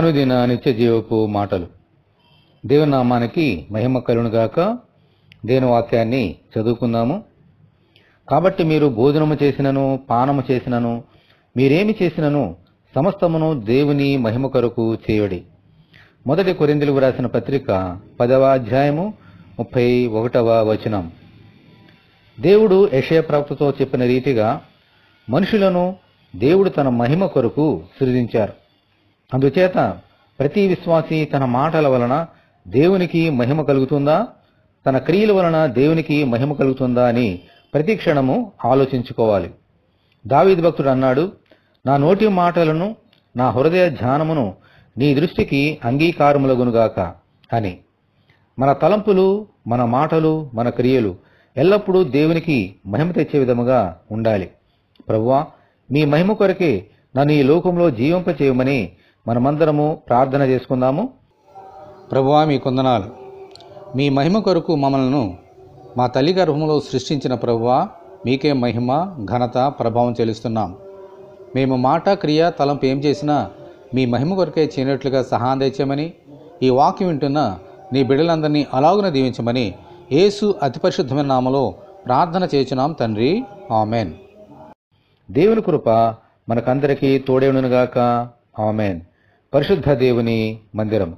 అనుదిన నిత్య జీవపు మాటలు. దేవుని నామానికి మహిమ కలుగునుగాక. దేవుని వాక్యాన్ని చదువుకుందాము. కాబట్టి మీరు భోజనము చేసినను పానము చేసినను మీరేమి చేసినను సమస్తమును దేవుని మహిమ కొరకు చేయుడి. 1 కొరింథీయులకు రాసిన పత్రిక 10వ అధ్యాయము 31వ వచనం. దేవుడు యెషయా ప్రవక్తతో చెప్పిన రీతిగా మనుషులను దేవుడు తన మహిమ కొరకు సృజించారు. అందుచేత ప్రతి విశ్వాసి తన మాటల వలన దేవునికి మహిమ కలుగుతుందా, తన క్రియల వలన దేవునికి మహిమ కలుగుతుందా అని ప్రతి క్షణము ఆలోచించుకోవాలి. దావీదు భక్తుడు అన్నాడు, నా నోటి మాటలను నా హృదయ ధ్యానమును నీ దృష్టికి అంగీకారములగునుగాక అని. మన తలంపులు, మన మాటలు, మన క్రియలు ఎల్లప్పుడూ దేవునికి మహిమ తెచ్చే విధముగా ఉండాలి. ప్రభువా, మీ మహిమ కొరకే నన్ను ఈ లోకంలో జీవింపచేయమని మనమందరము ప్రార్థన చేసుకుందాము. ప్రభువా, మీ కొందనాలు. మీ మహిమ కొరకు మమ్మల్ని మా తల్లి గర్భంలో సృష్టించిన ప్రభువా, మీకే మహిమ, ఘనత, ప్రభావం చెల్లిస్తున్నాం. మేము మాట, క్రియ, తలంపు ఏం చేసినా మీ మహిమ కొరకే చేయనట్లుగా సహాయం తెచ్చమని, ఈ వాక్యం వింటున్న నీ బిడ్డలందరినీ అలాగున దీవించమని యేసు అతి పరిశుద్ధమైన నామములో ప్రార్థన చేయుచున్నాం తండ్రి, ఆమెన్. దేవుని కృప మనకందరికీ తోడేయునుగాక. ఆమెన్. పరిశుద్ధ దేవుని మందిరం.